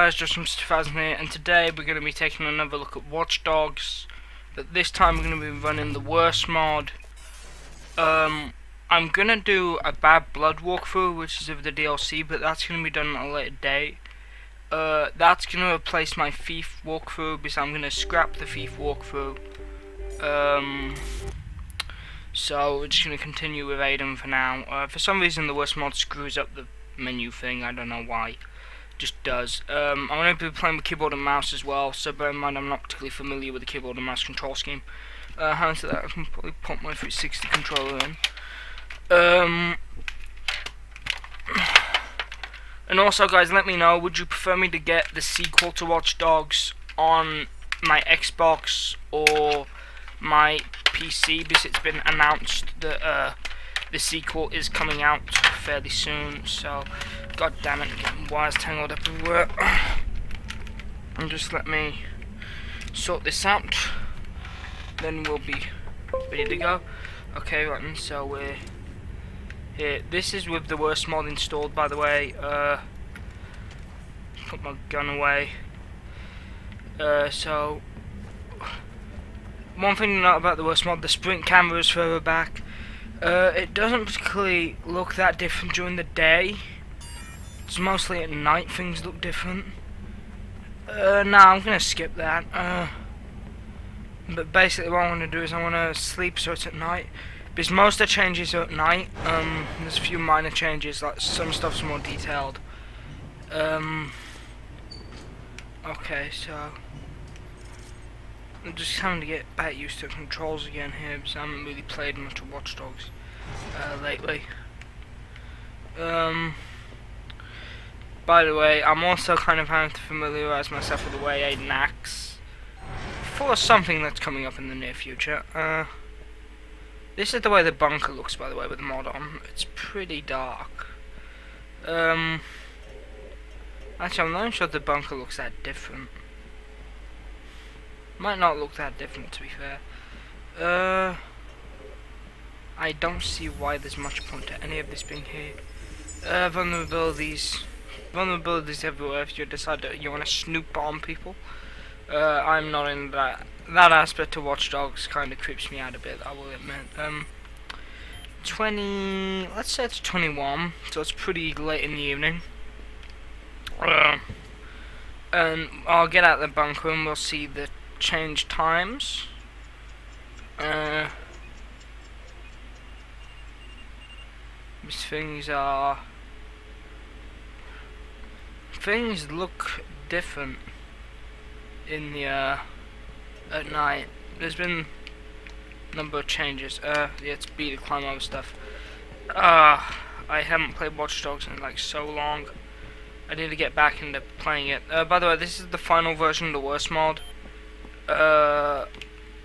guys, just from 2000 here, and today we're going to be taking another look at Watch Dogs, but this time we're going to be running the worst mod. I'm going to do a Bad Blood walkthrough, which is of the DLC, but that's going to be done at a later date. That's going to replace my Thief walkthrough, because I'm going to scrap the Thief walkthrough. So we're just going to continue with Aiden for now. For some reason the worst mod screws up the menu thing, I don't know why. Just does. I'm going to be playing with keyboard and mouse as well, so bear in mind I'm not particularly familiar with the keyboard and mouse control scheme. Having said that, I can probably pop my 360 controller in. And also guys, let me know, would you prefer me to get the sequel to Watch Dogs on my Xbox or my PC, because it's been announced that the sequel is coming out fairly soon, so god damn it, I'm getting wires tangled up everywhere. And just let me sort this out, then we'll be ready to go. Okay, right, and so we're here. This is with the worst mod installed, by the way. Put my gun away. So one thing to note about the worst mod, the sprint camera is further back. It doesn't particularly look that different during the day. It's mostly at night things look different. Nah, I'm gonna skip that. But basically what I want to do is I want to sleep so it's at night. Because most of the changes are at night. There's a few minor changes, like some stuff's more detailed. Okay, so I'm just having to get back used to controls again here, because I haven't really played much of Watch Dogs lately. By the way, I'm also kind of having to familiarise myself with the way Aiden acts for something that's coming up in the near future. This is the way the bunker looks, by the way, with the mod on. It's pretty dark. Actually, I'm not sure the bunker looks that different. Might not look that different, to be fair. I don't see why there's much point to any of this being here. Vulnerabilities everywhere if you decide that you want to snoop on people. I'm not in that aspect of Watch Dogs. Kind of creeps me out a bit, I will admit. 20, let's say it's 21, so it's pretty late in the evening. And I'll get out the bunker and we'll see the change times. These things look different in the at night. There's been a number of changes. Yeah, it's B to climb over stuff. I haven't played Watch Dogs in like so long. I need to get back into playing it. By the way, this is the final version of the worst mod. Well,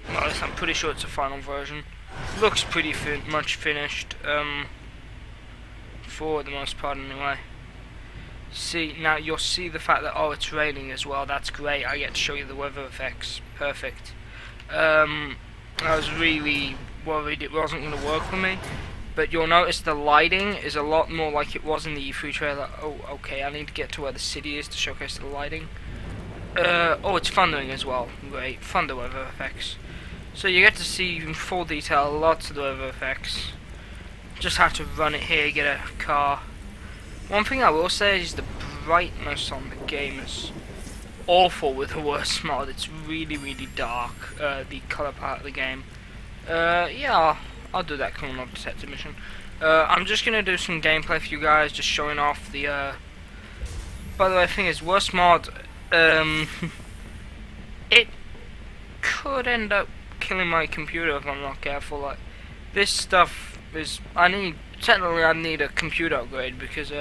at least I'm pretty sure it's a final version. Looks pretty much finished, for the most part anyway. See, now you'll see the fact that, oh, it's raining as well. That's great. I get to show you the weather effects. Perfect. I was really worried it wasn't going to work for me, but you'll notice the lighting is a lot more like it was in the E3 trailer. Oh, okay, I need to get to where the city is to showcase the lighting. Oh, it's thundering as well. Great, thunder weather effects. So you get to see in full detail lots of the weather effects. Just have to run it here, get a car. One thing I will say is the brightness on the game is awful with the worst mod. It's really, really dark, the colour part of the game. Yeah, I'll do that criminal detective mission. I'm just gonna do some gameplay for you guys, just showing off the, by the way, the thing is, worst mod, it could end up killing my computer if I'm not careful. Like, this stuff is, technically I need a computer upgrade, because,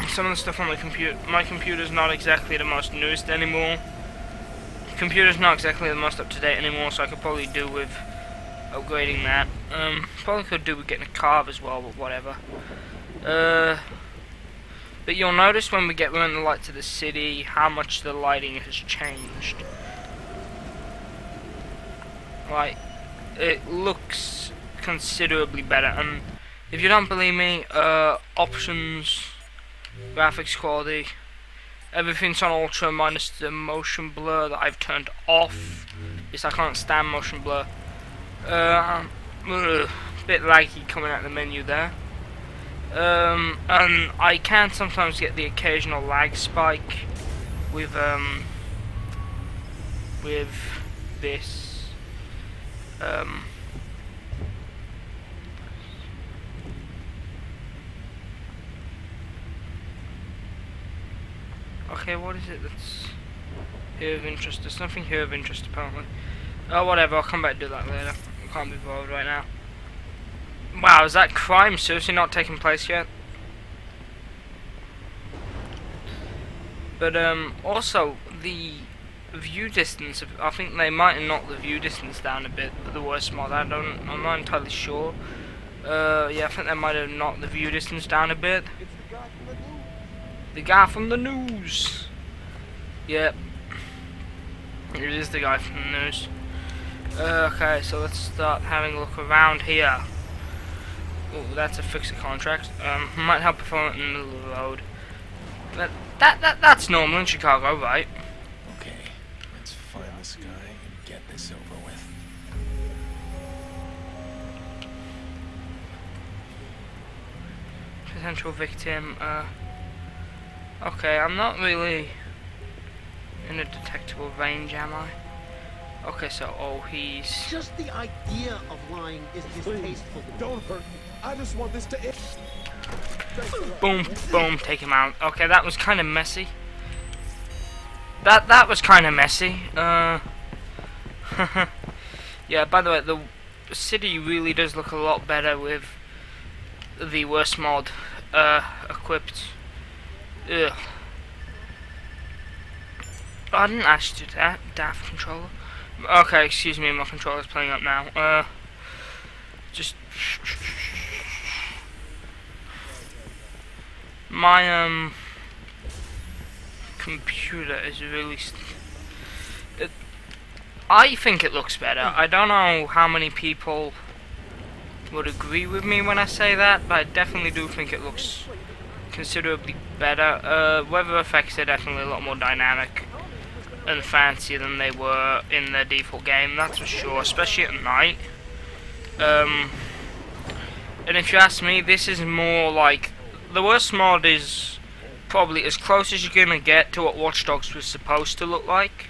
some of the stuff on my computer's not exactly the most newest anymore. Computer's not exactly the most up to date anymore, so I could probably do with upgrading that. Probably could do with getting a car as well, but whatever. But you'll notice when we run the light to the city, how much the lighting has changed. Like, it looks considerably better, and if you don't believe me, options, graphics quality, Everything's on ultra minus the motion blur that I've turned off. Yes, I can't stand motion blur. Bit laggy coming out the menu there. And I can sometimes get the occasional lag spike with this. Okay, what is it that's here of interest? There's nothing here of interest apparently. Oh, whatever, I'll come back and do that later. I can't be bothered right now. Wow, is that crime seriously not taking place yet? But also the view distance, I think they might have knocked the view distance down a bit for the worst mod. I'm not entirely sure. Yeah, I think they might have knocked the view distance down a bit. The guy from the news. Yep. It is the guy from the news. Okay, so let's start having a look around here. Oh, that's a fixer contract. Might help if I'm in the middle of the road. But that's normal in Chicago, right? Okay, let's find this guy and get this over with. Potential victim. Okay, I'm not really in a detectable range, am I? Okay, so he's just the idea of lying is distasteful. Don't hurt me. I just want this to end. boom, boom, take him out. Okay, that was kind of messy. That was kind of messy. Yeah. By the way, the city really does look a lot better with the worst mod equipped. Ugh. I didn't actually do that. Daft controller. Okay, excuse me, my controller's playing up now. Just my computer is really I think it looks better. I don't know how many people would agree with me when I say that, but I definitely do think it looks considerably better. Weather effects are definitely a lot more dynamic and fancy than they were in the default game, that's for sure, especially at night. And if you ask me, this is more like the worst mod is probably as close as you're gonna get to what Watch Dogs was supposed to look like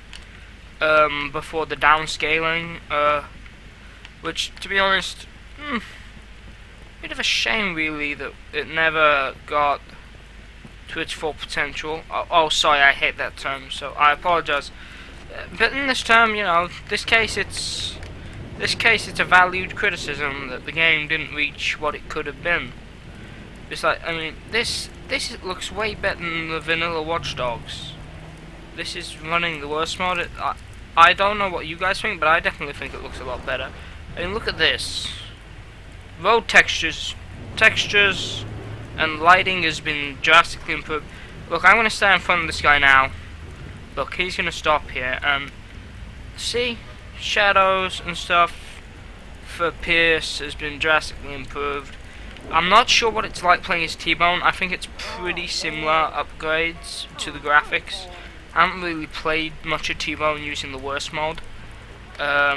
before the downscaling, which, to be honest, bit of a shame really that it never got to its full potential. Oh, sorry, I hate that term, so I apologize. But in this term, you know, this case it's a valued criticism that the game didn't reach what it could have been. It's like, I mean, this looks way better than the vanilla Watch Dogs. This is running the worst mod. I don't know what you guys think, but I definitely think it looks a lot better. I mean, look at this. Road textures, and lighting has been drastically improved. Look, I'm going to stand in front of this guy now. Look, he's going to stop here, and see, shadows and stuff for Pierce has been drastically improved. I'm not sure what it's like playing as T-Bone. I think it's pretty similar upgrades to the graphics. I haven't really played much of T-Bone using the worst mod. But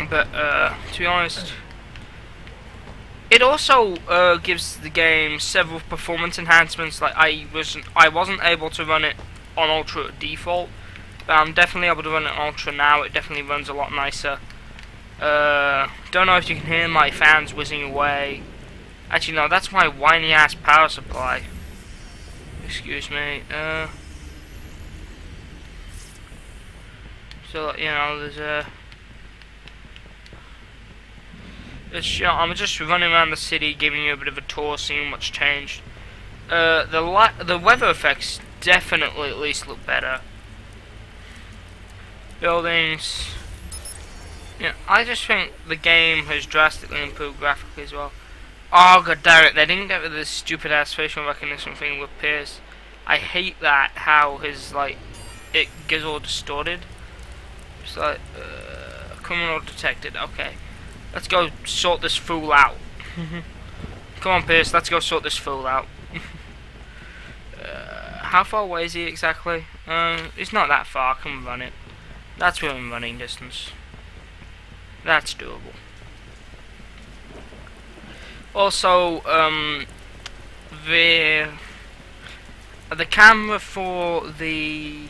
to be honest, it also gives the game several performance enhancements. Like I wasn't able to run it on Ultra at default, but I'm definitely able to run it on Ultra now. It definitely runs a lot nicer. Don't know if you can hear my fans whizzing away. Actually, no, that's my whiny ass power supply. Excuse me. So you know, there's a. I'm just running around the city, giving you a bit of a tour, seeing what's changed. The weather effects definitely at least look better. Buildings. Yeah, I just think the game has drastically improved graphically as well. Oh god damn it! They didn't get rid of this stupid ass facial recognition thing with Pierce. I hate that. How his it gets all distorted. It's like criminal detected. Okay. Let's go sort this fool out. Come on, Pierce, let's go sort this fool out. how far away is he exactly? It's not that far. I can run it. That's within running distance. That's doable. Also, the camera for the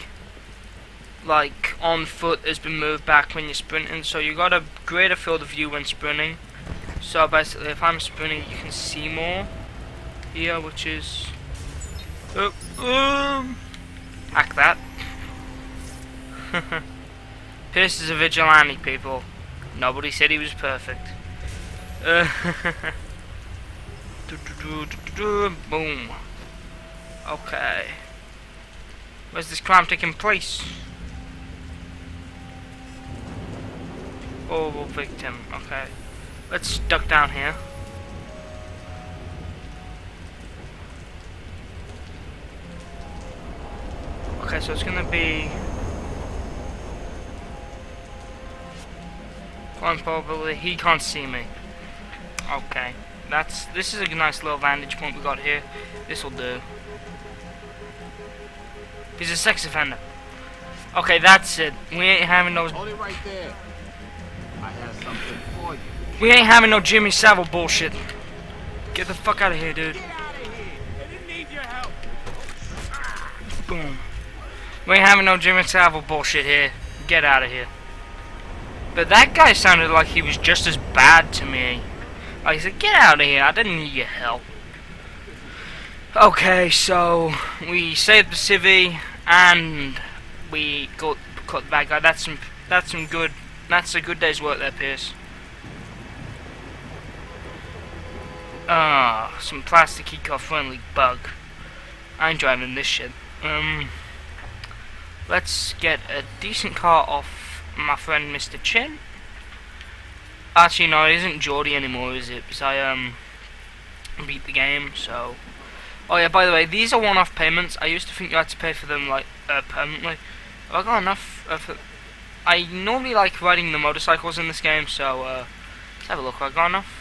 like on foot has been moved back when you're sprinting, so you got a greater field of view when sprinting. So basically, if I'm sprinting, you can see more here, which is hack that. Pierce is a vigilante, people. Nobody said he was perfect. Boom. Okay. Where's this crime taking place? Horrible victim. Okay. Let's duck down here. Okay, so it's gonna be fine probability. He can't see me. Okay. This is a nice little vantage point we got here. This'll do. He's a sex offender. Okay, that's it. We ain't having those. Hold it right there. I have something for you. We ain't having no Jimmy Savile bullshit. Get the fuck out of here, dude. Get out of here. I didn't need your help. Boom. We ain't having no Jimmy Savile bullshit here. Get out of here. But that guy sounded like he was just as bad to me. Like, he said, get out of here. I didn't need your help. Okay, so we saved the civvy and we caught the bad guy. That's some good. That's a good day's work there, Pierce. Some plastic eco-friendly bug. I ain't driving this shit. Let's get a decent car off my friend Mr. Chin. Actually, no, it isn't Geordie anymore, is it? Because I beat the game. So, oh yeah. By the way, these are one-off payments. I used to think you had to pay for them like permanently. Have I got enough? I normally like riding the motorcycles in this game, so let's have a look. Have I got enough?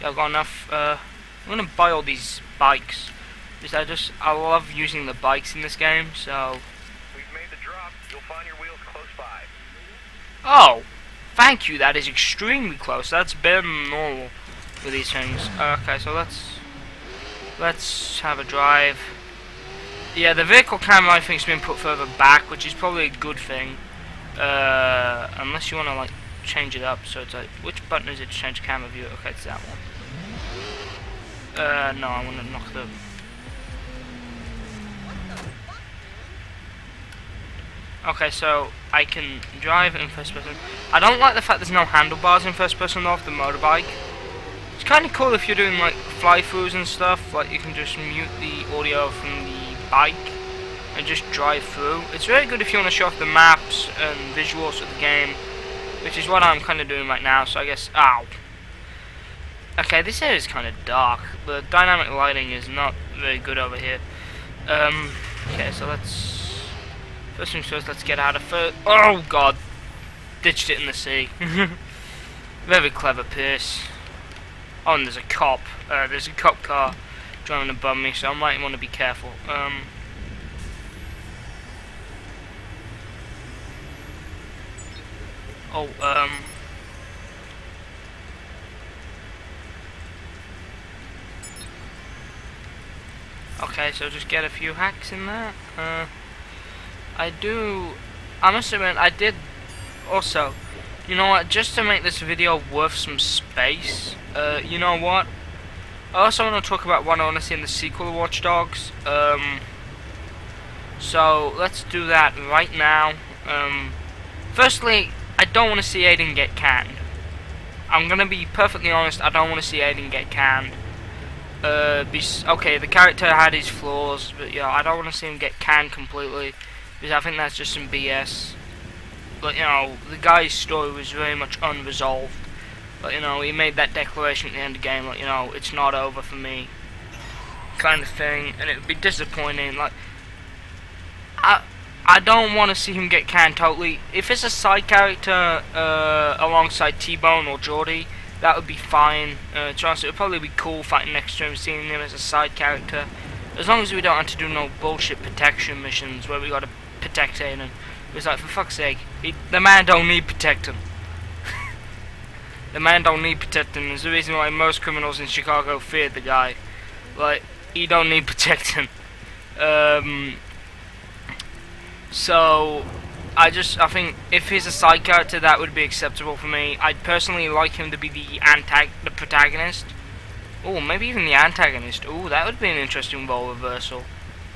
Yeah, I've got enough. I'm gonna buy all these bikes because I love using the bikes in this game. So. We've made the drop. You'll find your wheels close by. Oh, thank you. That is extremely close. That's better than normal with these things. Okay, so let's have a drive. Yeah, the vehicle camera I think has been put further back, which is probably a good thing. Unless you want to like change it up, so it's like, which button is it to change camera view? Okay, it's that one. No, I want to knock the. Okay, so I can drive in first person. I don't like the fact there's no handlebars in first person though of the motorbike. It's kind of cool if you're doing like fly-throughs and stuff, like you can just mute the audio from the bike and just drive through. It's very good if you want to show off the maps and visuals of the game, which is what I'm kind of doing right now, so I guess, ow. Okay, this area is kind of dark. The dynamic lighting is not very good over here. Okay, so first things first, let's get out of first. Oh god! Ditched it in the sea. Very clever, Pierce. Oh, and there's a cop. There's a cop car driving above me, so I might want to be careful. Okay, so just get a few hacks in there. I must admit, I did also, you know what, just to make this video worth some space, you know what, I also want to talk about what I want to see in the sequel of Watch Dogs. So let's do that right now. Firstly, I don't want to see Aiden get canned. I'm gonna be perfectly honest, I don't want to see Aiden get canned. Okay, the character had his flaws, but yeah, I don't want to see him get canned completely, because I think that's just some BS. But, you know, the guy's story was very much unresolved. But, you know, he made that declaration at the end of the game, like, you know, it's not over for me, kind of thing, and it would be disappointing. Like, I don't want to see him get canned totally. If it's a side character alongside T-Bone or Geordie, that would be fine. To be honest, it would probably be cool fighting next to him, seeing him as a side character. As long as we don't have to do no bullshit protection missions where we gotta protect Aiden. It's like, for fuck's sake, the man don't need protecting. The man don't need protecting. There's the reason why most criminals in Chicago fear the guy. Like, he don't need protecting. So I think if he's a side character, that would be acceptable for me. I'd personally like him to be the protagonist. Oh, maybe even the antagonist. Oh, that would be an interesting role reversal.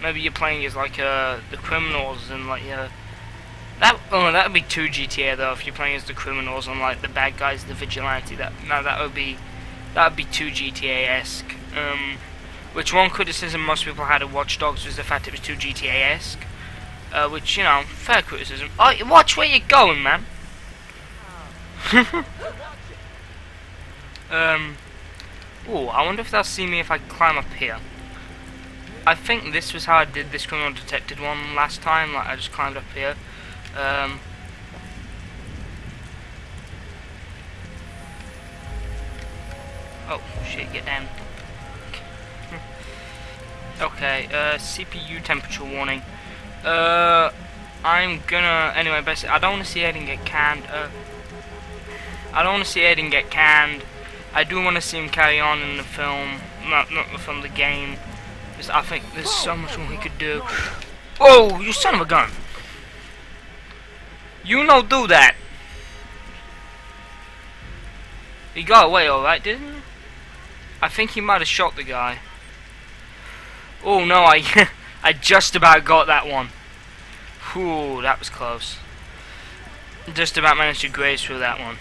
Maybe you're playing as like the criminals and like that would be too GTA though. If you're playing as the criminals and like the bad guys, the vigilante, that would be too GTA-esque. Which one criticism most people had of Watch Dogs was the fact it was too GTA-esque. Which, you know, fair criticism. Oh, watch where you're going, man. Oh, I wonder if they'll see me if I climb up here. I think this was how I did this criminal detected one last time. Like, I just climbed up here. Oh, shit, get down. Okay, CPU temperature warning. I'm gonna... Anyway, basically, I don't want to see Aiden get canned. I don't want to see Aiden get canned. I do want to see him carry on in the film. Not the film, the game. Because I think there's so much more he could do. Oh, you son of a gun! You no do that! He got away alright, didn't he? I think he might have shot the guy. Oh no, I just about got that one. Whew, that was close. Just about managed to graze through that one.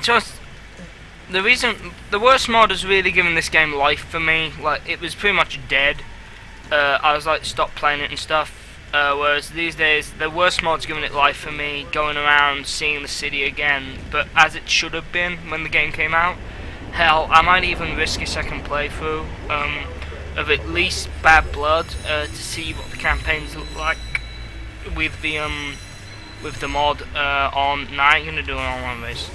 Just the worst mod has really given this game life for me. Like, it was pretty much dead. I was like, stop playing it and stuff. Whereas these days, the worst mod's given it life for me, going around, seeing the city again, but as it should have been when the game came out. Hell, I might even risk a second playthrough of at least Bad Blood to see what the campaigns look like with the mod on. Nah, I ain't gonna do an online race.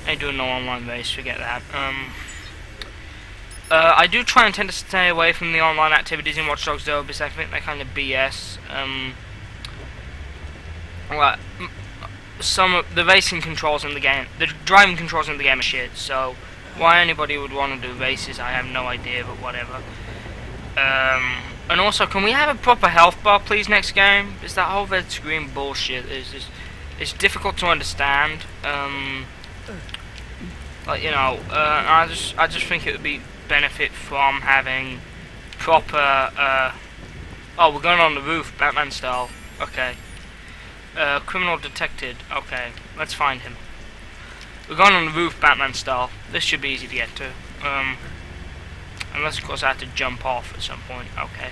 I ain't doing no online race, forget that. I do try and tend to stay away from the online activities in Watch Dogs though, because I think they're kind of BS. Like, some of the racing controls in the game, the driving controls in the game are shit, so why anybody would want to do races, I have no idea, but whatever. And also, can we have a proper health bar, please, next game? Is that whole red screen bullshit? It's difficult to understand. Like, you know, I just think it would be benefit from having proper. Oh, we're going on the roof, Batman style. Okay. Criminal detected. Okay, let's find him. We're going on the roof, Batman style. This should be easy to get to. Unless, of course, I have to jump off at some point. Okay.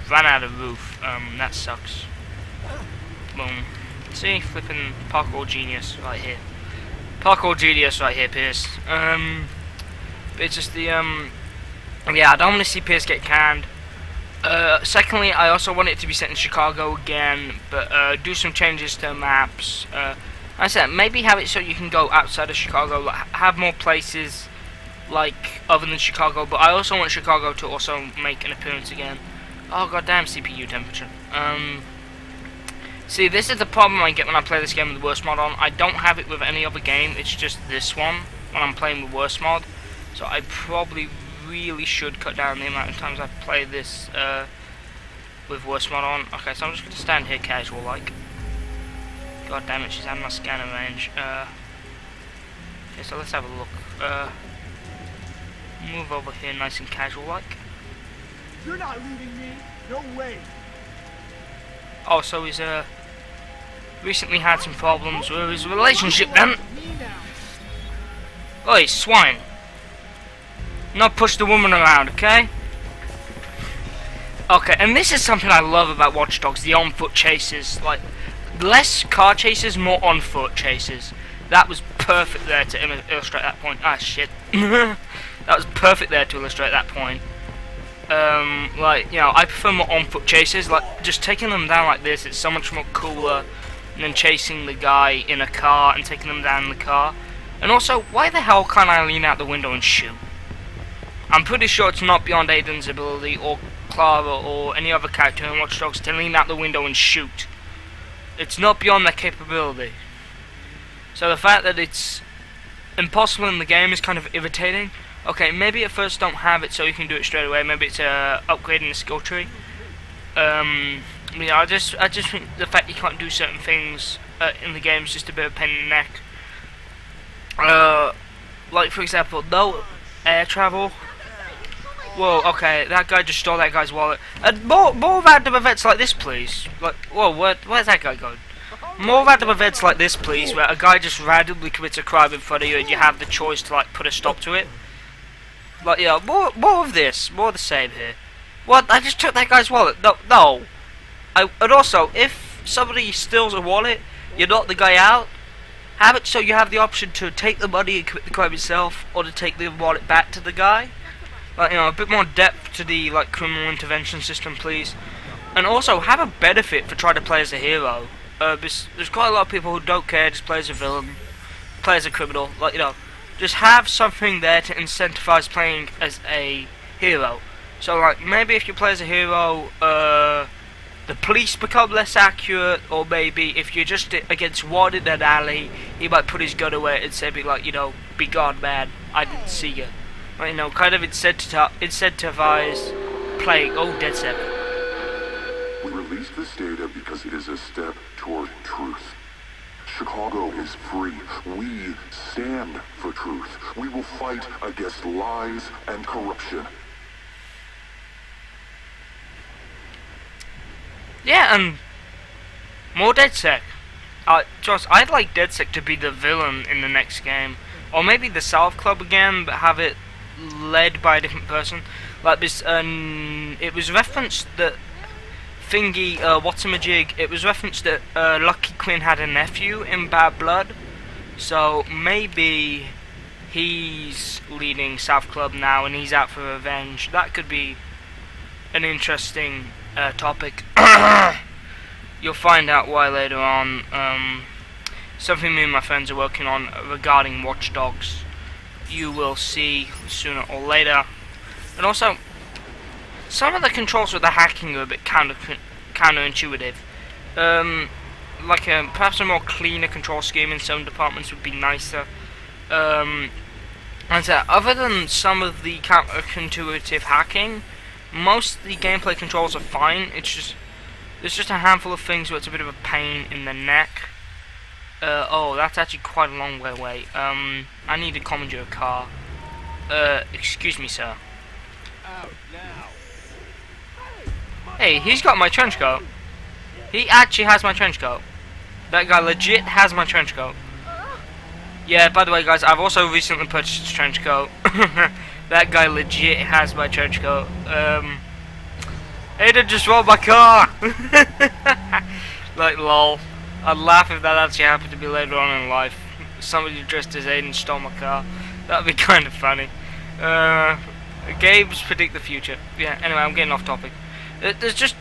I've ran out of roof. That sucks. Boom. See? Flipping parkour genius right here. Parkour genius right here, Pierce. It's just the, yeah, I don't want to see Pierce get canned. Secondly, I also want it to be set in Chicago again, but do some changes to maps. I said, maybe have it so you can go outside of Chicago, like, have more places, like, other than Chicago, but I also want Chicago to also make an appearance again. Oh, goddamn CPU temperature. See, this is the problem I get when I play this game with the worst mod on. I don't have it with any other game, it's just this one, when I'm playing with worst mod. So I probably really should cut down the amount of times I play this, with worst mod on. Okay, so I'm just going to stand here casual, like. God damn it, she's out of my scanner range. Okay, so let's have a look. Move over here nice and casual like. You're not leaving me. No way. Oh, so he's recently had some problems with his relationship then. Oi, swine. Not push the woman around, okay? Okay, and this is something I love about Watch Dogs, the on-foot chases. Like, less car chases, more on-foot chases. That was perfect there to illustrate that point. Ah, shit. That was perfect there to illustrate that point. Like, you know, I prefer more on-foot chases. Like, just taking them down like this, it's so much more cooler than chasing the guy in a car and taking them down in the car. And also, why the hell can't I lean out the window and shoot? I'm pretty sure it's not beyond Aiden's ability, or Clara, or any other character in Watch Dogs to lean out the window and shoot. It's not beyond their capability. So the fact that it's impossible in the game is kind of irritating. Okay, maybe at first don't have it so you can do it straight away. Maybe it's upgrading the skill tree. I just think the fact you can't do certain things in the game is just a bit of a pain in the neck. Like for example, no air travel. Whoa, okay, that guy just stole that guy's wallet. More random events like this, please. Like, whoa, where's that guy going? More random events like this, please, where a guy just randomly commits a crime in front of you and you have the choice to like put a stop to it. Like, yeah, more of this, more of the same here. What? I just took that guy's wallet. No. And also, if somebody steals a wallet, you knock the guy out. Have it so you have the option to take the money and commit the crime yourself, or to take the wallet back to the guy. Like, a bit more depth to the like criminal intervention system, please. And also have a benefit for trying to play as a hero. There's quite a lot of people who don't care, just play as a villain, play as a criminal. Like, just have something there to incentivize playing as a hero. So like maybe if you play as a hero, the police become less accurate, or maybe if you're just against one in an alley, he might put his gun away and say, like, be gone, man, I didn't see you. Like, kind of incentivize playing. Oh, dead set. We released this data because it is a step toward truth. Chicago is free. We stand for truth. We will fight against lies and corruption. Yeah, and more DedSec. Josh, I'd like DedSec to be the villain in the next game, or maybe the South Club again, but have it led by a different person. Like this, it was referenced that Thingy, Whatamajig, it was referenced that Lucky Quinn had a nephew in Bad Blood, so maybe he's leading South Club now and he's out for revenge. That could be an interesting topic. You'll find out why later on. Something me and my friends are working on regarding Watch Dogs. You will see sooner or later. And also, some of the controls with the hacking are a bit counterintuitive. Like perhaps a more cleaner control scheme in some departments would be nicer. And so, other than some of the counterintuitive hacking, most of the gameplay controls are fine. There's just a handful of things where it's a bit of a pain in the neck. Oh, that's actually quite a long way away. I need to commandeer a car. Excuse me, sir. Out now. Hey, he's got my trench coat. He actually has my trench coat. That guy legit has my trench coat. Yeah, by the way, guys, I've also recently purchased a trench coat. That guy legit has my trench coat. Aiden just rolled my car! Like, lol. I'd laugh if that actually happened to me later on in life. Somebody dressed as Aiden stole my car. That'd be kind of funny. Games predict the future. Yeah, anyway, I'm getting off topic. There's just...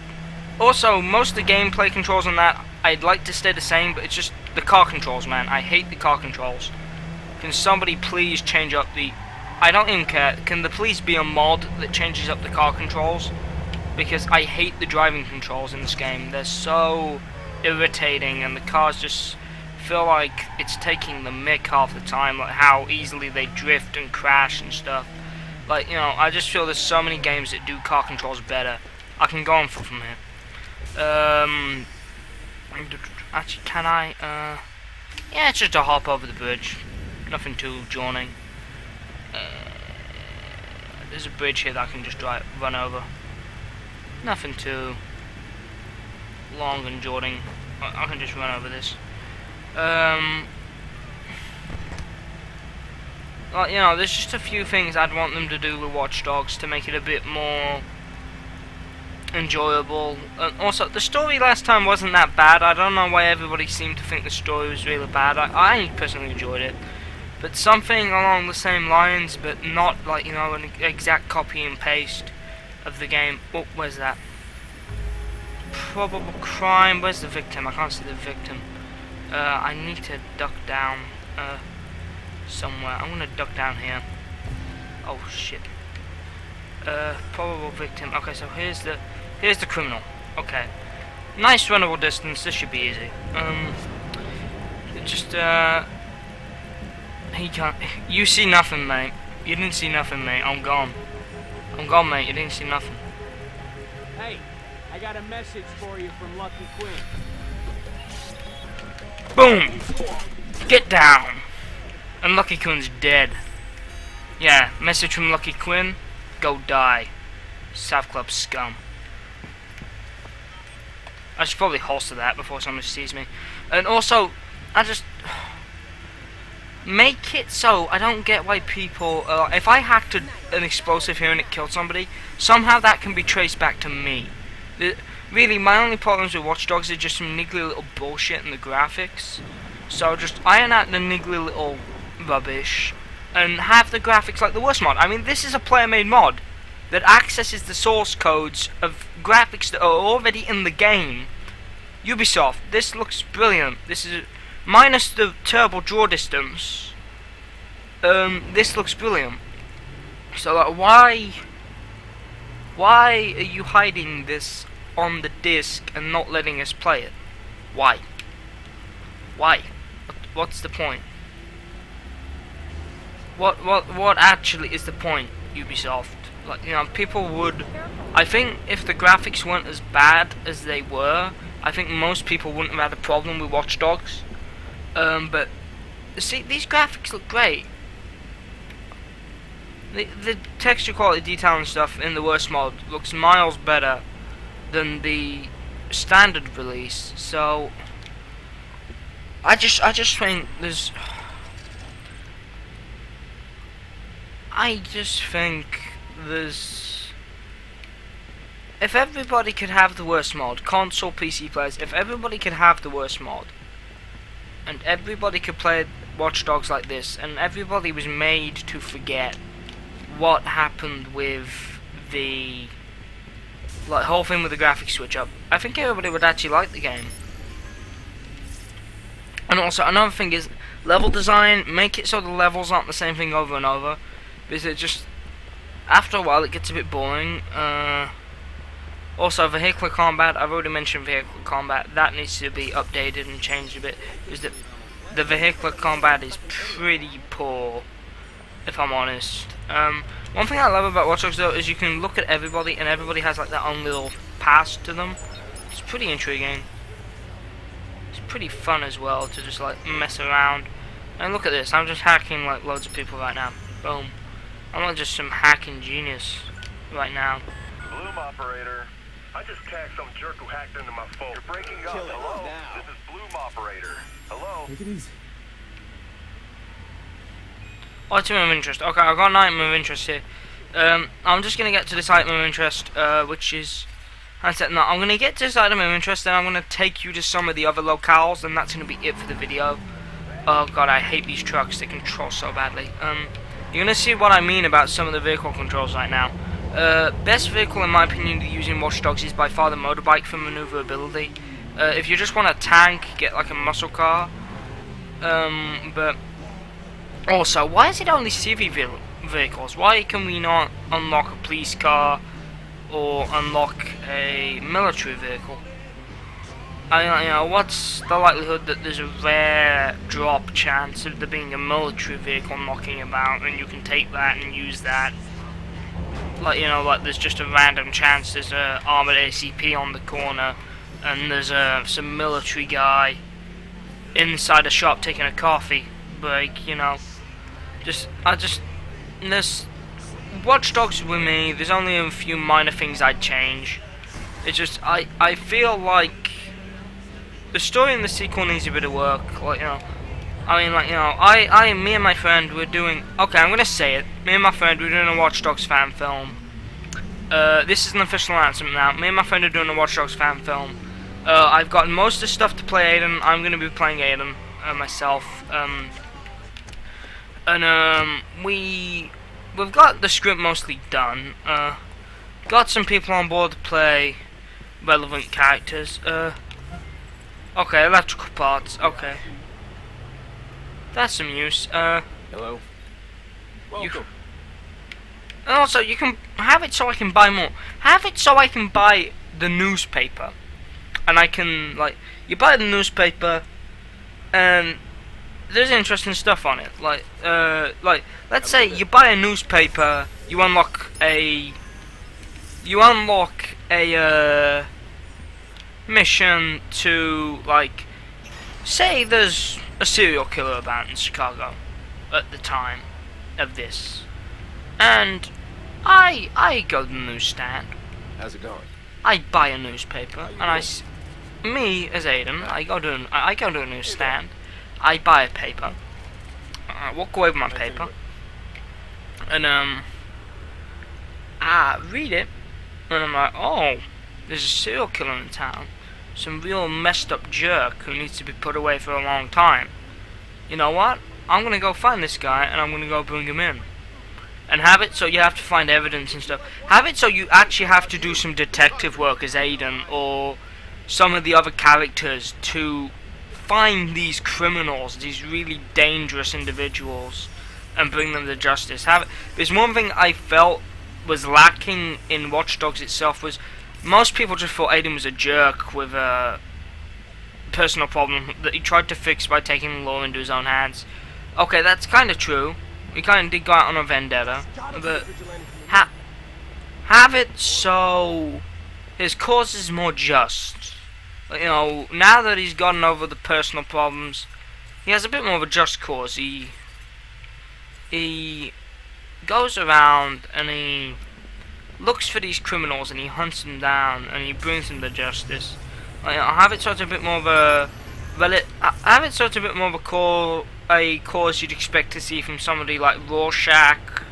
Also, most of the gameplay controls on that, I'd like to stay the same, but it's just the car controls, man. I hate the car controls. Can somebody please change up the... I don't even care. Can there please be a mod that changes up the car controls? Because I hate the driving controls in this game. They're so irritating, and the cars just feel like it's taking the mick half the time, like how easily they drift and crash and stuff. Like, I just feel there's so many games that do car controls better. I can go on from here. Actually, can I? Yeah, it's just a hop over the bridge. Nothing too daunting. There's a bridge here that I can just run over. Nothing too long and daunting. I can just run over this. Like, there's just a few things I'd want them to do with Watch Dogs to make it a bit more enjoyable. And also, the story last time wasn't that bad. I don't know why everybody seemed to think the story was really bad. I personally enjoyed it. But something along the same lines, but not like, an exact copy and paste of the game. Oh, where's that? Probable crime. Where's the victim? I can't see the victim. I need to duck down somewhere. I'm gonna duck down here. Oh shit. Probable victim. Okay, so here's the criminal. Okay. Nice runnable distance, this should be easy. Just, he can't, you see nothing, mate. You didn't see nothing, mate. I'm gone. I'm gone, mate. You didn't see nothing. Hey, I got a message for you from Lucky Quinn. Boom! Get down! And Lucky Quinn's dead. Yeah, message from Lucky Quinn. Go die. South Club scum. I should probably holster that before someone sees me. And also, I just... make it so I don't get why people... if I hacked an explosive here and it killed somebody, somehow that can be traced back to me. Really, my only problems with Watch Dogs are just some niggly little bullshit in the graphics. So just iron out the niggly little rubbish and have the graphics like the worst mod. I mean, this is a player-made mod that accesses the source codes of graphics that are already in the game. Ubisoft, this looks brilliant. This is minus the turbo draw distance. This looks brilliant. So like, why are you hiding this on the disc and not letting us play it? Why? Why? What's the point? What actually is the point, Ubisoft? Like, you know, people would... I think if the graphics weren't as bad as they were, I think most people wouldn't have had a problem with Watch Dogs. But, see, these graphics look great. The texture quality, detail and stuff in the worst mod looks miles better than the standard release. So, I just think there's... I just think there's... If everybody could have the worst mod, console, PC players, if everybody could have the worst mod, and everybody could play Watch Dogs like this, and everybody was made to forget what happened with the whole thing with the graphics switch up, I think everybody would actually like the game. And also, another thing is, level design, make it so the levels aren't the same thing over and over, because it just, after a while, it gets a bit boring. Also, vehicular combat, I've already mentioned vehicular combat, that needs to be updated and changed a bit, because the vehicular combat is pretty poor, if I'm honest. One thing I love about Watch Dogs though is you can look at everybody and everybody has like their own little pass to them. It's pretty intriguing. It's pretty fun as well to just like mess around. And look at this, I'm just hacking like loads of people right now. Boom. I'm not just some hacking genius right now. Bloom operator. I just tagged some jerk who hacked into my phone. You're breaking up. Kill it Hello? now. This is Bloom operator. Hello? Take it easy. Item of interest. Okay, I've got an item of interest here. I'm just going to get to this item of interest, which is... I said, no, I'm going to get to this item of interest, then I'm going to take you to some of the other locales, and that's going to be it for the video. Oh god, I hate these trucks, they control so badly. You're going to see what I mean about some of the vehicle controls right now. Best vehicle in my opinion to use in Watch Dogs is by far the motorbike for maneuverability. If you just want a tank, get like a muscle car. But... Also, why is it only civvy vehicles? Why can we not unlock a police car or unlock a military vehicle? You know, what's the likelihood that there's a rare drop chance of there being a military vehicle knocking about and you can take that and use that? Like, you know, like there's just a random chance there's a armored ACP on the corner and there's some military guy inside a shop taking a coffee break, you know. There's Watch Dogs with me, there's only a few minor things I'd change. It's just, I feel like the story in the sequel needs a bit of work, like, you know. I mean, like, you know, me and my friend were doing, okay, I'm gonna say it, me and my friend were doing a Watch Dogs fan film. This is an official announcement now, me and my friend are doing a Watch Dogs fan film. I've gotten most of the stuff to play Aiden, I'm gonna be playing Aiden, myself, and we've got the script mostly done. Got some people on board to play relevant characters. Okay, electrical parts. Okay, that's some use. Hello. Welcome. And also, you can have it so I can buy more. Have it so I can buy the newspaper. And I can, like, you buy the newspaper, and there's interesting stuff on it. Like, let's say you buy a newspaper, you unlock a mission to, like, say there's a serial killer about in Chicago at the time of this, and I go to the newsstand, How's it going? I buy a newspaper, and me as Aiden, I go to a newsstand, I buy a paper, I walk away with my paper, and I read it, and I'm like, oh, there's a serial killer in town, some real messed up jerk who needs to be put away for a long time. You know what? I'm gonna go find this guy, and I'm gonna go bring him in. And have it so you have to find evidence and stuff. Have it so you actually have to do some detective work as Aiden or some of the other characters to find these criminals, these really dangerous individuals, and bring them to justice. There's one thing I felt was lacking in Watch Dogs itself was most people just thought Aiden was a jerk with a personal problem that he tried to fix by taking the law into his own hands. Okay, that's kind of true. He kind of did go out on a vendetta, but have it so his cause is more just. You know, now that he's gotten over the personal problems, he has a bit more of a just cause. He goes around and he looks for these criminals and he hunts them down and he brings them to justice. Like, I'll have it sort of a bit more of a cause you'd expect to see from somebody like Rorschach,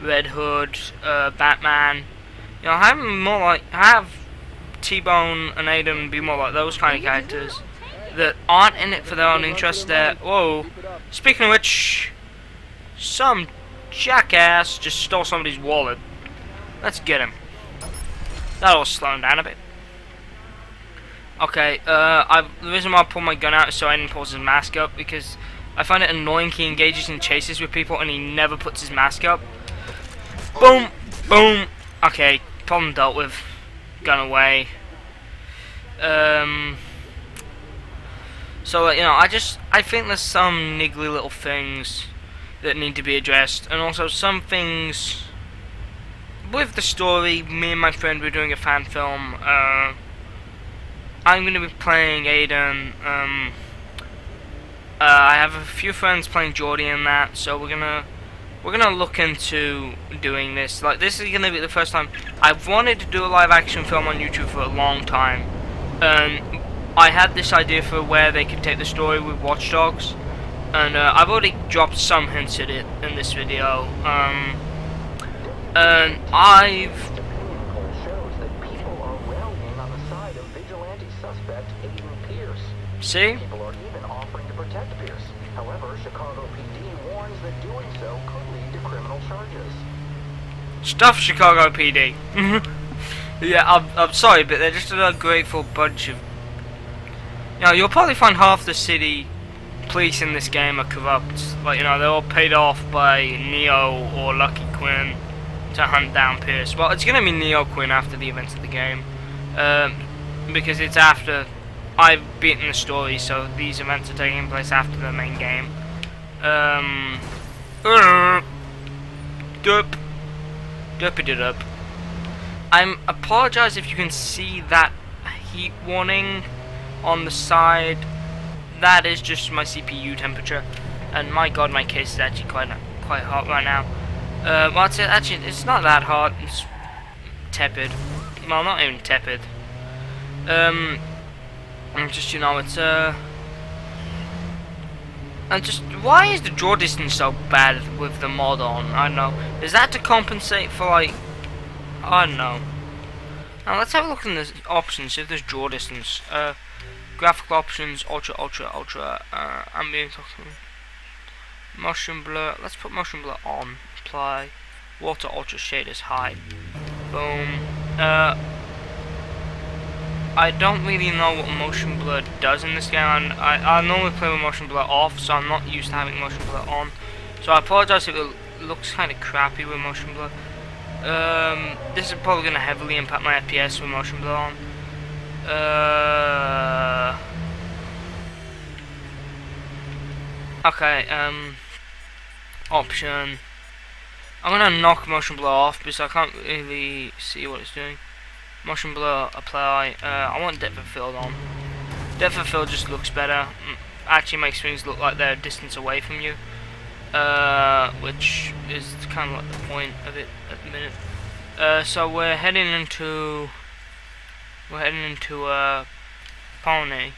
Red Hood, Batman. You know, have T-Bone and Aiden be more like those kind of characters that aren't in it for their own interest. There. Whoa. Speaking of which, some jackass just stole somebody's wallet. Let's get him. That'll slow him down a bit. Okay, the reason why I pulled my gun out is so Aiden pulls his mask up, because I find it annoying he engages in chases with people and he never puts his mask up. Boom! Boom! Okay, problem dealt with. Gun away. So, you know, I think there's some niggly little things that need to be addressed, and also some things with the story. Me and my friend were doing a fan film. I'm going to be playing Aiden. I have a few friends playing Jordy in that, so we're gonna look into doing this. Like, this is gonna be the first time. I've wanted to do a live action film on YouTube for a long time, and I had this idea for where they could take the story with Watch Dogs, and I've already dropped some hints at it in this video. And I've see? People are even offering to protect Pierce. However, Chicago PD warns that doing so could lead to criminal charges. Stuff Chicago PD. Yeah, I'm sorry, but they're just an ungrateful bunch of... You know, you'll probably find half the city police in this game are corrupt. Like, you know, they're all paid off by Neo or Lucky Quinn to hunt down Pierce. Well, it's gonna be Neo Quinn after the events of the game. Because it's after... I've beaten the story, so these events are taking place after the main game. Derpy-derp. I apologize if you can see that heat warning on the side. That is just my CPU temperature, and my god, my case is actually quite hot right now. Well, it's not that hot. It's tepid. Well, not even tepid. Just, you know, it's and just, why is the draw distance so bad with the mod on? I don't know. Is that to compensate for, like, I don't know. Now let's have a look in the options, see if there's draw distance. Graphical options, ultra, ambient, motion blur. Let's put motion blur on. Apply. Water ultra shaders high. Boom. I don't really know what motion blur does in this game. I normally play with motion blur off, so I'm not used to having motion blur on. So I apologize if it looks kind of crappy with motion blur. This is probably going to heavily impact my FPS with motion blur on. Okay, option. I'm going to knock motion blur off because I can't really see what it's doing. Motion blur, apply. I want depth of field on. Depth of field just looks better. Actually makes things look like they're a distance away from you. Which is kind of like the point of it at the minute. So we're heading into Pony.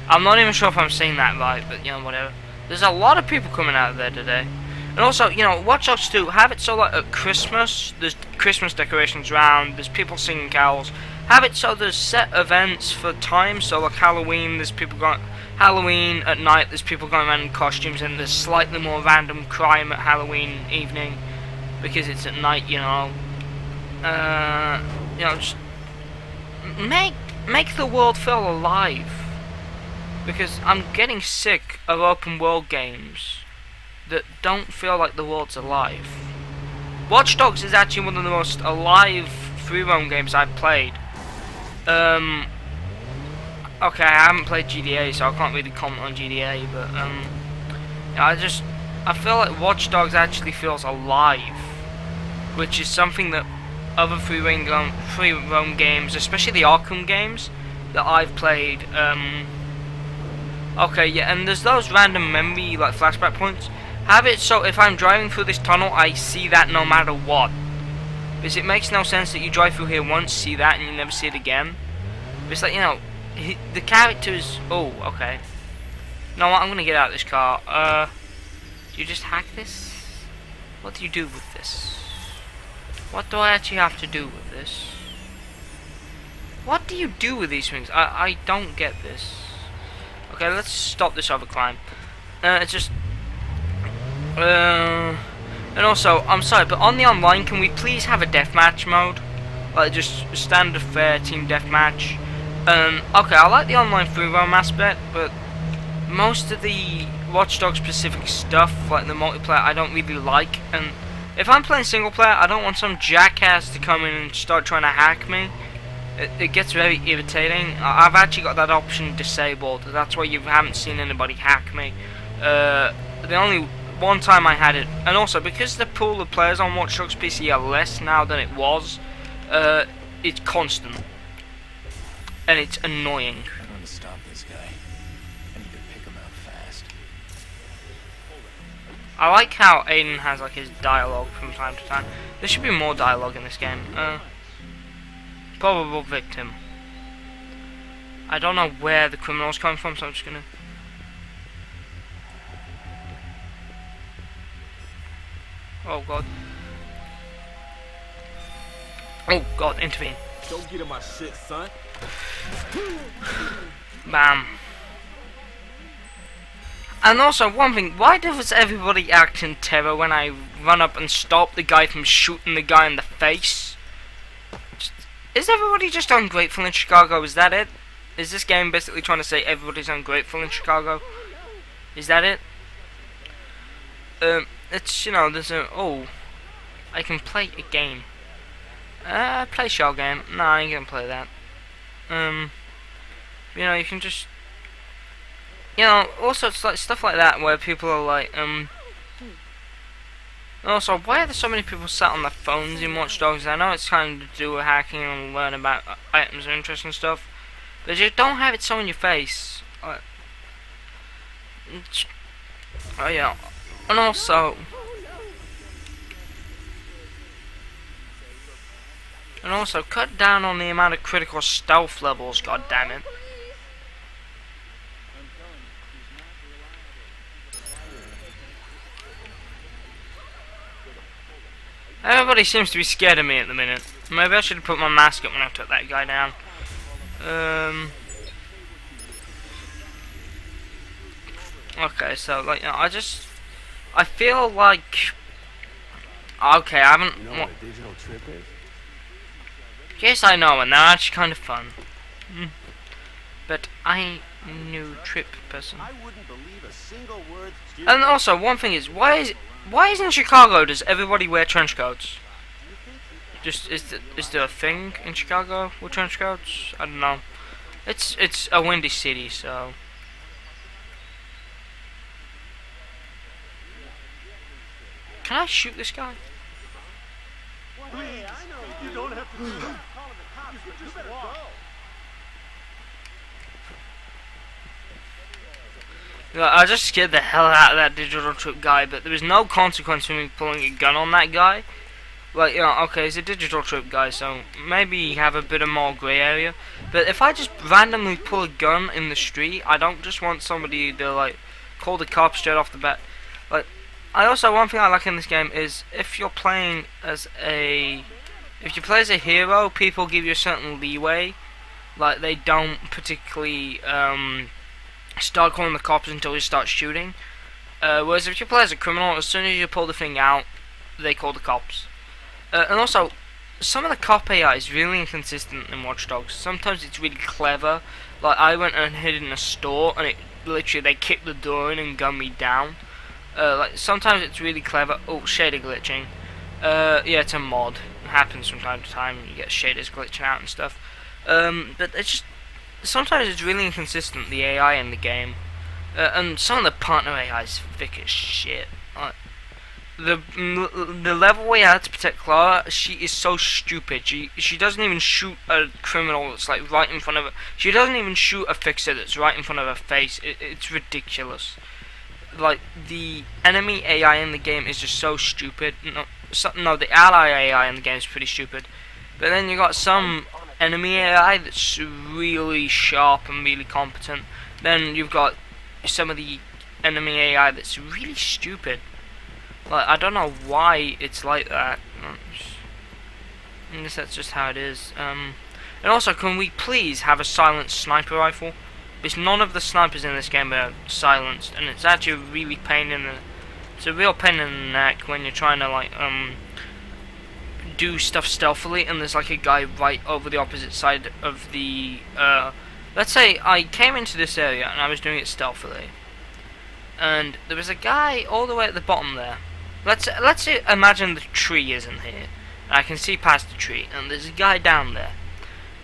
I'm not even sure if I'm saying that right, but you know, whatever. There's a lot of people coming out of there today. And also, you know, Watch Dogs 2, have it so like at Christmas, there's Christmas decorations around, there's people singing carols. Have it so there's set events for time, so like Halloween, there's people going, Halloween at night, there's people going around in costumes, and there's slightly more random crime at Halloween evening, because it's at night, you know. You know, just make the world feel alive. Because I'm getting sick of open world games that don't feel like the world's alive. Watch Dogs is actually one of the most alive free roam games I've played. Okay, I haven't played GTA, so I can't really comment on GTA, but I feel like Watch Dogs actually feels alive, which is something that other free roam games, especially the Arkham games that I've played, okay, yeah, and there's those random memory, like, flashback points. Have it so if I'm driving through this tunnel, I see that no matter what. Because it makes no sense that you drive through here once, see that, and you never see it again. But it's like, you know, the characters... Oh, okay. You know what, I'm gonna get out of this car. Do you just hack this? What do you do with this? What do I actually have to do with this? What do you do with these things? I don't get this. Okay, let's stop this other crime. It's just... and also, I'm sorry, but on the online, can we please have a deathmatch mode? Like, just standard fair team deathmatch. Okay, I like the online free roam aspect, but most of the Watch Dogs specific stuff, like the multiplayer, I don't really like. And if I'm playing single player, I don't want some jackass to come in and start trying to hack me. It gets very irritating. I've actually got that option disabled. That's why you haven't seen anybody hack me. The only one time I had it, and also because the pool of players on Watch Dogs PC are less now than it was, it's constant, and it's annoying. I'm going to stop this guy. I need to pick him out fast. I like how Aiden has like his dialogue from time to time. There should be more dialogue in this game. Probable victim. I don't know where the criminal's coming from, so I'm just gonna... Oh god. Oh god, intervene. Don't get in my shit, son. Bam. And also, one thing, why does everybody act in terror when I run up and stop the guy from shooting the guy in the face? Is everybody just ungrateful in Chicago? Is that it? Is this game basically trying to say everybody's ungrateful in Chicago? Is that it? It's, you know, there's a... Oh, I can play a game. Play shell game. No, I ain't gonna play that. You know, you can just... You know, also it's like stuff like that where people are like, Also, why are there so many people sat on their phones in Watch Dogs? I know it's kind of to do with hacking and learn about items of interest and stuff, but you don't have it so in your face. Oh yeah, and also, cut down on the amount of critical stealth levels. God damn it. Everybody seems to be scared of me at the minute. Maybe I should have put my mask up when I took that guy down. Okay, so, like, you know, I feel like... Okay, I haven't... You know what a digital trip is? Yes, I know, and they're actually kind of fun. But I new trip person. I wouldn't believe a single word. And also, one thing is, why isn't Chicago, does everybody wear trench coats? Just is there a thing in Chicago with trench coats? I don't know. It's a windy city, so. Can I shoot this guy? I just scared the hell out of that digital troop guy, but there was no consequence for me pulling a gun on that guy. Like, okay, he's a digital troop guy, so maybe have a bit of more grey area. But if I just randomly pull a gun in the street, I don't just want somebody to, like, call the cops straight off the bat. Like, one thing I like in this game is if you're playing as if you play as a hero, people give you a certain leeway. Like, they don't particularly, start calling the cops until you start shooting. Whereas if you play as a criminal, as soon as you pull the thing out, they call the cops. And also, some of the cop AI is really inconsistent in Watch Dogs. Sometimes it's really clever. Like, I went and hid in a store, and it literally, they kicked the door in and gunned me down. Like, sometimes it's really clever. Oh, shader glitching. Yeah, it's a mod. It happens from time to time. You get shaders glitching out and stuff. But it's just, sometimes it's really inconsistent, the AI in the game. And some of the partner AI is thick as shit. Like, the level we had to protect Clara, she is so stupid. She doesn't even shoot a criminal that's like right in front of her. She doesn't even shoot a fixer that's right in front of her face. It's ridiculous. Like, the enemy AI in the game is just so stupid. No, the ally AI in the game is pretty stupid. But then you got some enemy AI that's really sharp and really competent. Then you've got some of the enemy AI that's really stupid. Like, I don't know why it's like that. I guess that's just how it is. And also, can we please have a silenced sniper rifle? Because none of the snipers in this game are silenced, and it's actually a really it's a real pain in the neck when you're trying to, like, do stuff stealthily, and there's like a guy right over the opposite side of the, let's say I came into this area and I was doing it stealthily, and there was a guy all the way at the bottom there. Let's say, imagine the tree isn't here, and I can see past the tree, and there's a guy down there,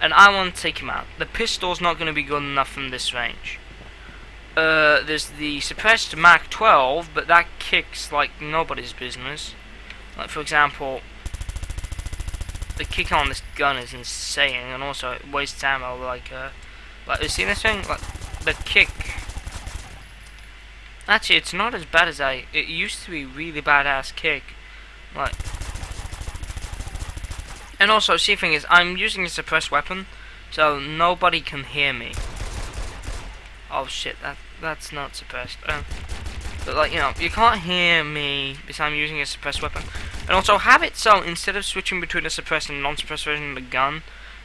and I want to take him out. The pistol's not going to be good enough from this range. There's the suppressed Mach 12, but that kicks like nobody's business. Like, for example, the kick on this gun is insane, and also it wastes ammo. Like you see this thing? Like, the kick. Actually, it's not as bad as it used to be. Really badass kick. Like, and also, see, the thing is, I'm using a suppressed weapon, so nobody can hear me. Oh shit, that's not suppressed. But, like, you can't hear me because I'm using a suppressed weapon. And also, have it so instead of switching between a suppressed and non-suppressed version of the gun,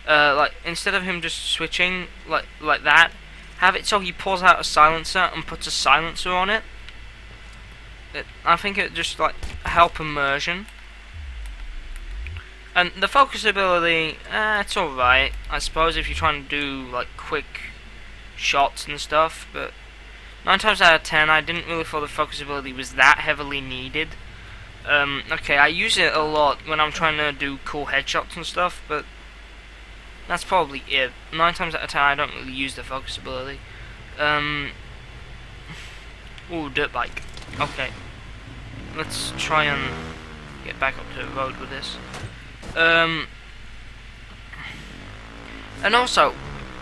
like, instead of him just switching like that, have it so he pulls out a silencer and puts a silencer on it. I think it just, like, help immersion. And the focus ability, it's alright, I suppose, if you're trying to do, like, quick shots and stuff, but 9 times out of 10, I didn't really feel the focus ability was that heavily needed. Okay, I use it a lot when I'm trying to do cool headshots and stuff, but that's probably it. 9 times out of 10, I don't really use the focus ability. Ooh, dirt bike. Okay. Let's try and get back up to the road with this. And also,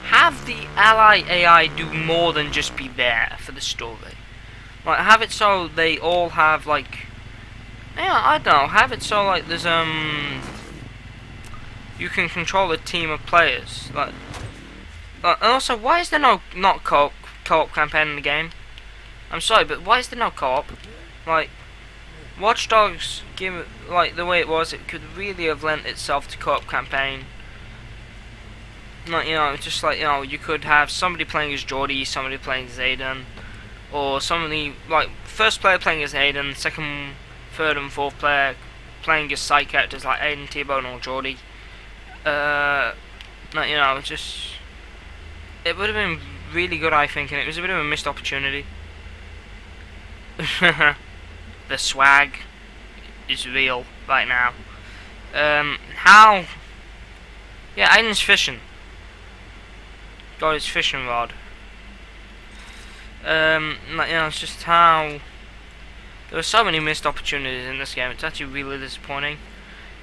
have the ally AI do more than just be there for the story. Like, have it so they all have, like, yeah, I don't know, have it so, like, there's, you can control a team of players. Like, and also, why is there not co-op campaign in the game? I'm sorry, but why is there no co-op? Like, Watch Dogs, like, the way it was, it could really have lent itself to co-op campaign. Like, it's just like, you could have somebody playing as Jordy, somebody playing as Aiden, or somebody, like, first player playing as Aiden, second, third and fourth player playing as side characters like Aiden, T-Bone, or Jordy. Like, it would have been really good, I think, and it was a bit of a missed opportunity. The swag is real right now. How? Yeah, Aiden's fishing. Got his fishing rod. It's just how there are so many missed opportunities in this game. It's actually really disappointing.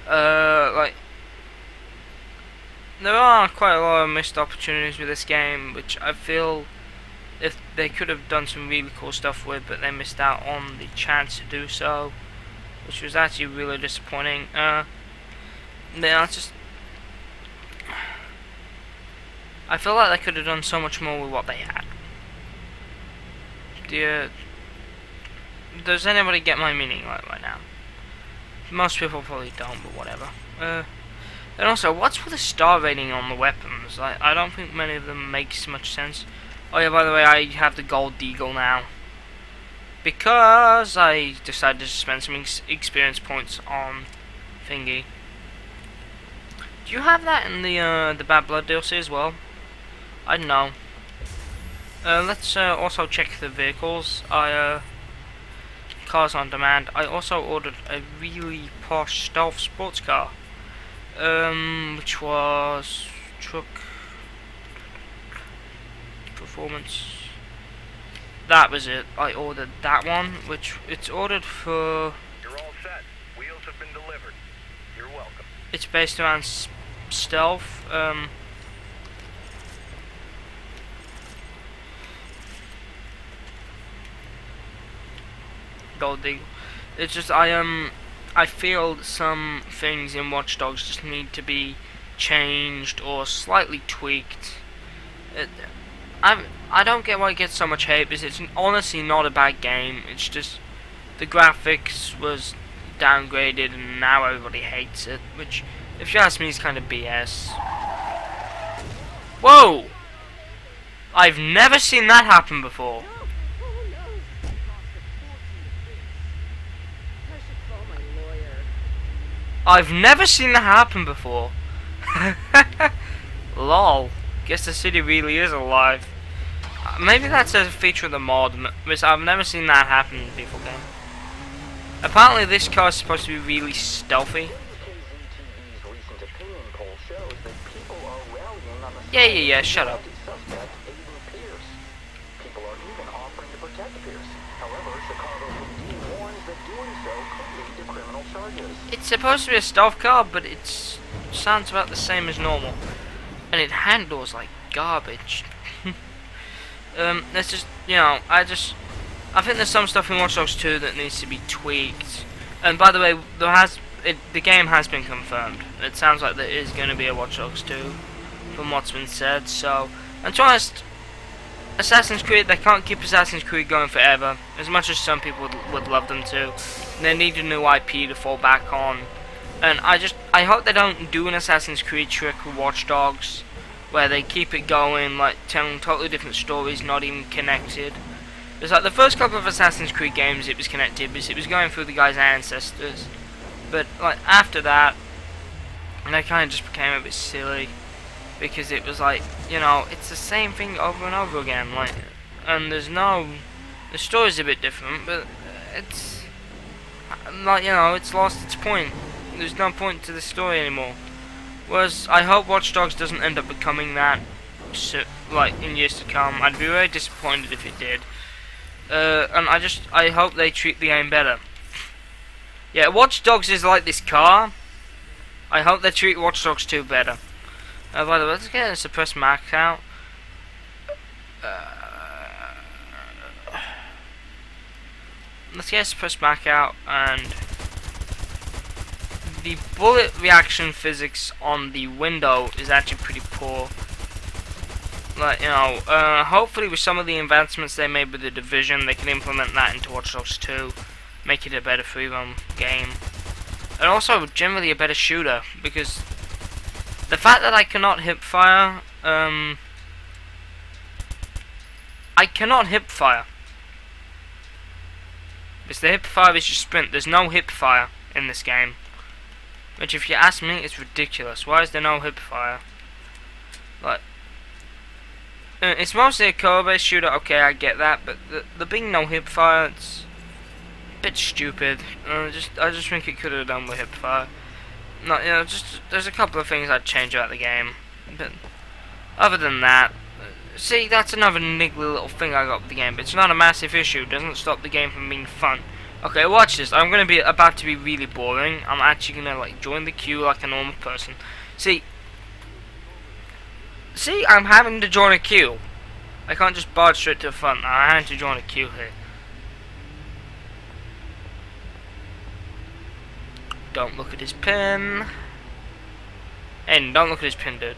Like there are quite a lot of missed opportunities with this game, which I feel if they could have done some really cool stuff with, but they missed out on the chance to do so, which was actually really disappointing. It's just I feel like they could have done so much more with what they had. Does anybody get my meaning right now? Most people probably don't, but whatever. And also, what's with the star rating on the weapons? I don't think many of them makes much sense. Oh yeah, by the way, I have the gold deagle now, because I decided to spend some experience points on thingy. Do you have that in the Bad Blood DLC as well? I don't know. Let's also check the vehicles. Cars on demand. I also ordered a really posh stealth sports car, which was truck performance. That was it. I ordered that one, which it's ordered for. You're all set. Wheels have been delivered. You're welcome. It's based around stealth. Gold Eagle. It's just I feel some things in Watch Dogs just need to be changed or slightly tweaked. I don't get why it gets so much hate, because it's honestly not a bad game. It's just the graphics was downgraded and now everybody hates it, which, if you ask me, is kind of BS. Whoa! I've never seen that happen before. I've never seen that happen before. Lol. Guess the city really is alive. Maybe that's a feature of the mod, because I've never seen that happen in a Default game. Apparently this car is supposed to be really stealthy. KZTV's recent opinion poll shows that people are rallying on the Yeah, shut up. suspect Aiden Pierce. People are even offering to protect Pierce. However, Chicago PD warns that doing so could lead to criminal charges. It's supposed to be a stealth car, but it sounds about the same as normal. And it handles like garbage. It's just, I think there's some stuff in Watch Dogs 2 that needs to be tweaked. And by the way, the game has been confirmed. It sounds like there is going to be a Watch Dogs 2, from what's been said. So, and to be honest, Assassin's Creed, they can't keep Assassin's Creed going forever, as much as some people would love them to. They need a new IP to fall back on. And I hope they don't do an Assassin's Creed trick with Watch Dogs, where they keep it going, like telling totally different stories, not even connected. It's like the first couple of Assassin's Creed games, it was connected because it was going through the guy's ancestors. But like after that, they kind of just became a bit silly, because it was like, it's the same thing over and over again. Like, and the story's a bit different, but it's like, it's lost its point. There's no point to the story anymore. Whereas I hope Watch Dogs doesn't end up becoming that, like in years to come. I'd be very disappointed if it did. And I hope they treat the game better. Yeah, Watch Dogs is like this car. I hope they treat Watch Dogs 2 better. By the way, let's get a suppressed max out. Let's get a suppressed max out, and the bullet reaction physics on the window is actually pretty poor. Like, hopefully with some of the advancements they made with the Division, they can implement that into Watch Dogs 2, make it a better free-roam game, and also generally a better shooter, because the fact that I cannot hip fire, I cannot hip fire, because the hip fire is your sprint. There's no hip fire in this game, which, if you ask me, is ridiculous. Why is there no hip fire? Like, it's mostly a core-based shooter. Okay, I get that, but the being no hip fire, it's a bit stupid. I just think it could have done with hip fire. no, you know, just there's a couple of things I'd change about the game, but other than that, see, that's another niggly little thing I got with the game. But it's not a massive issue. It doesn't stop the game from being fun. Okay, watch this. I'm gonna be about to be really boring. I'm actually gonna like join the queue like a normal person. See, I'm having to join a queue. I can't just barge straight to the front. I had to join a queue here. Don't look at his pin. And don't look at his pin, dude.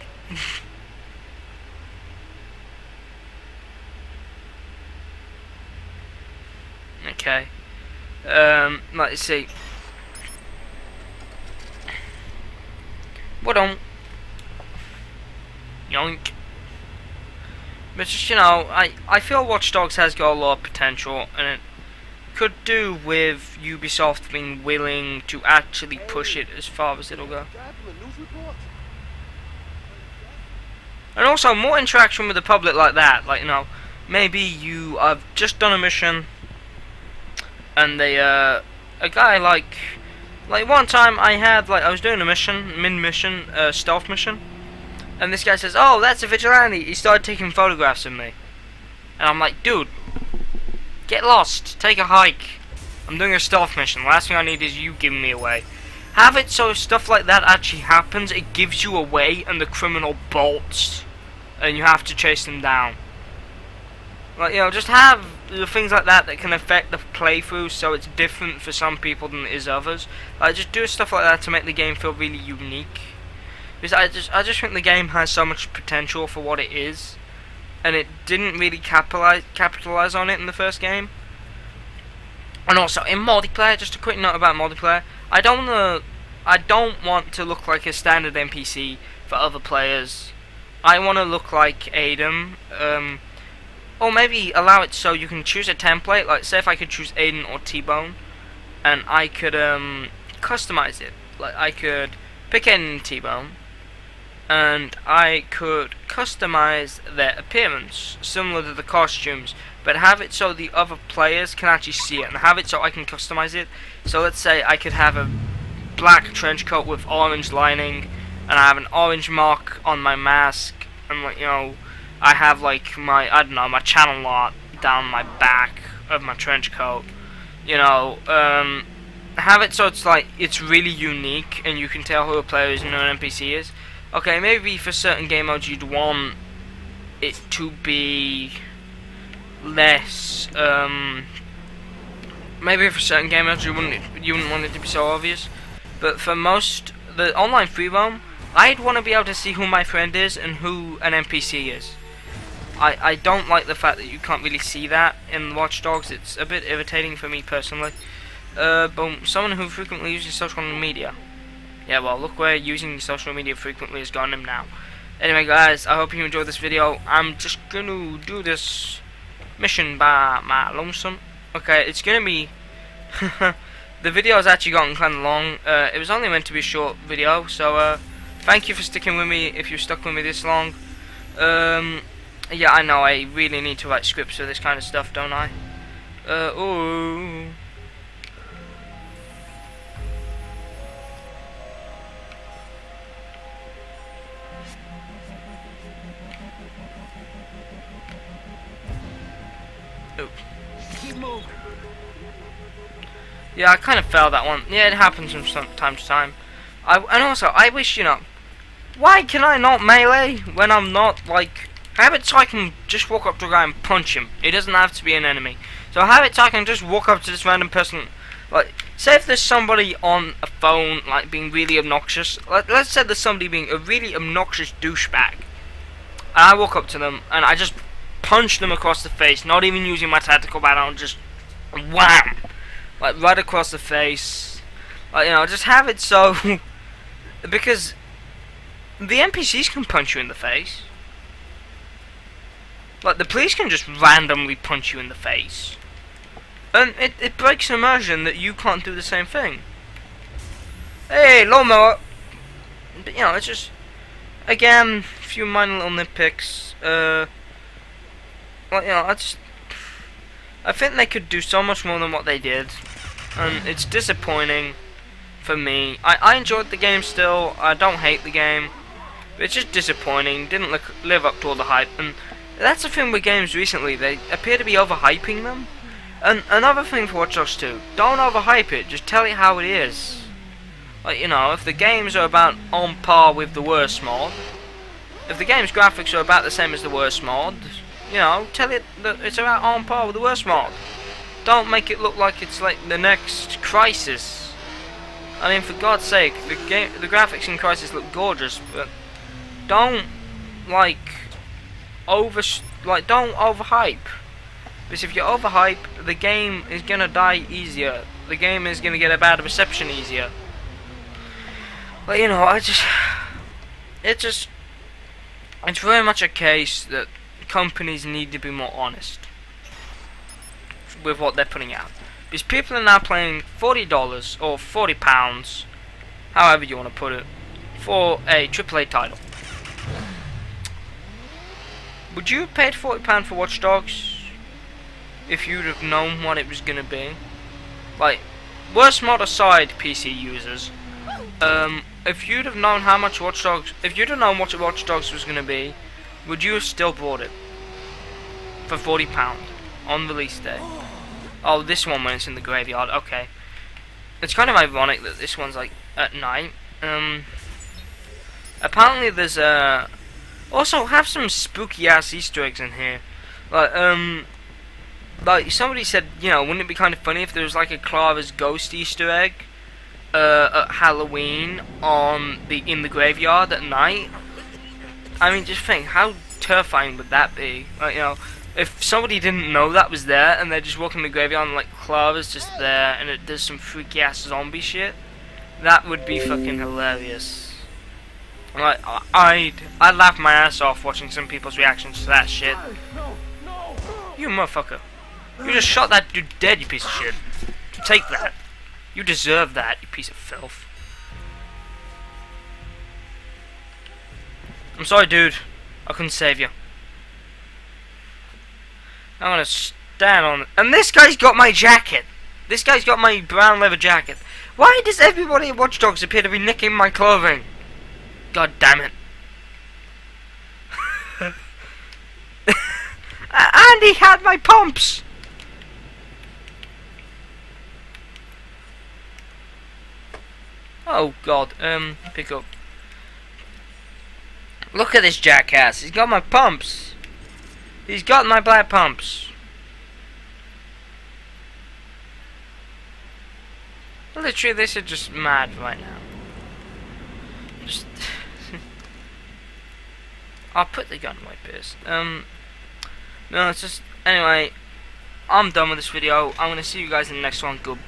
Okay. Let's see. What on? Yoink. But just, you know, I feel Watch Dogs has got a lot of potential, and it could do with Ubisoft being willing to actually push it as far as it'll go. And also more interaction with the public like that. Like, you know, maybe you have just done a mission, and they, a guy like one time I was doing a mission, mid-mission, stealth mission, and this guy says, "Oh, that's a vigilante." He started taking photographs of me, and I'm like, "Dude, get lost, take a hike. I'm doing a stealth mission. Last thing I need is you giving me away." Have it so if stuff like that actually happens, it gives you away, and the criminal bolts, and you have to chase them down. Like, you know, just have the things like that that can affect the playthrough, so it's different for some people than it is others. Just do stuff like that to make the game feel really unique. Because I just think the game has so much potential for what it is, and it didn't really capitalize on it in the first game. And also in multiplayer, just a quick note about multiplayer. I don't want to look like a standard NPC for other players. I want to look like Aiden. Or maybe allow it so you can choose a template. Like, say if I could choose Aiden or T-Bone, and I could customize it. Like, I could pick Aiden and T-Bone, and I could customize their appearance similar to the costumes, but have it so the other players can actually see it, and have it so I can customize it. So let's say I could have a black trench coat with orange lining, and I have an orange mark on my mask, and, like, you know, I have like my, I don't know, my channel lot down my back of my trench coat. You know, have it so it's like, it's really unique and you can tell who a player is and who an NPC is. Okay, maybe for certain game modes you'd want it to be less, maybe for certain game modes you wouldn't want it to be so obvious. But for most, the online free roam, I'd want to be able to see who my friend is and who an NPC is. I don't like the fact that you can't really see that in Watch Dogs. It's a bit irritating for me personally. But someone who frequently uses social media. Yeah, well, look where using social media frequently has gotten him now. Anyway, guys, I hope you enjoyed this video. I'm just gonna do this mission by my lonesome. Okay, it's gonna be... the video has actually gotten kind of long. It was only meant to be a short video, so thank you for sticking with me if you've stuck with me this long. Yeah, I know, I really need to write scripts for this kind of stuff, don't I? Oh. Keep moving. Yeah, I kind of failed that one. Yeah, it happens from time to time. And also, I wish, you know, why can I not melee when I'm not, like... Have it so I can just walk up to a guy and punch him. It doesn't have to be an enemy. So have it so I can just walk up to this random person. Like, say if there's somebody on a phone, like, being really obnoxious. Let's say there's somebody being a really obnoxious douchebag. And I walk up to them, and I just punch them across the face, not even using my tactical battle, just wham! Like, right across the face. Like, you know, just have it so... because the NPCs can punch you in the face. Like, the police can just randomly punch you in the face. And it breaks immersion that you can't do the same thing. Hey, lawnmower! But, you know, it's just... Again, a few minor little nitpicks. Well, you know, I think they could do so much more than what they did. And it's disappointing for me. I enjoyed the game still. I don't hate the game. But it's just disappointing. Didn't live up to all the hype. And that's the thing with games recently. They appear to be overhyping them. And another thing for Watch Dogs 2. Don't overhype it. Just tell it how it is. Like, you know, if the games are about on par with the worst mod, if the game's graphics are about the same as the worst mod, you know, tell it that it's about on par with the worst mod. Don't make it look like it's like the next Crisis. I mean, for God's sake, the graphics in Crisis look gorgeous, but don't don't overhype. Because if you overhype, the game is gonna die easier. The game is gonna get a bad reception easier. But you know, it's very much a case that companies need to be more honest with what they're putting out. Because people are now paying $40 or £40, however you want to put it, for a AAA title. Would you have paid £40 for Watch Dogs if you'd have known what it was going to be? Like, worst mod aside, PC users, if you'd have known how much Watch Dogs, if you'd have known what Watch Dogs was going to be, would you have still bought it for £40 on release day? Oh, this one when it's in the graveyard. Okay, it's kind of ironic that this one's like at night. Apparently there's also have some spooky ass Easter eggs in here. Like somebody said, you know, wouldn't it be kind of funny if there was like a Clara's ghost Easter egg at Halloween in the graveyard at night? I mean, just think, how terrifying would that be? Like, you know, if somebody didn't know that was there and they're just walking the graveyard and like Clara's just there and there's some freaky ass zombie shit, that would be fucking hilarious. Like, I'd laugh my ass off watching some people's reactions to that shit. You motherfucker. You just shot that dude dead, you piece of shit. Take that. You deserve that, you piece of filth. I'm sorry, dude. I couldn't save you. I'm gonna stand on it. And this guy's got my jacket. This guy's got my brown leather jacket. Why does everybody in Watch Dogs appear to be nicking my clothing? God damn it. And he had my pumps. Oh God, pick up. Look at this jackass. He's got my pumps. He's got my black pumps. Literally, this is just mad right now. Just I'll put the gun in my purse. No, it's just, anyway, I'm done with this video. I'm gonna see you guys in the next one. Goodbye.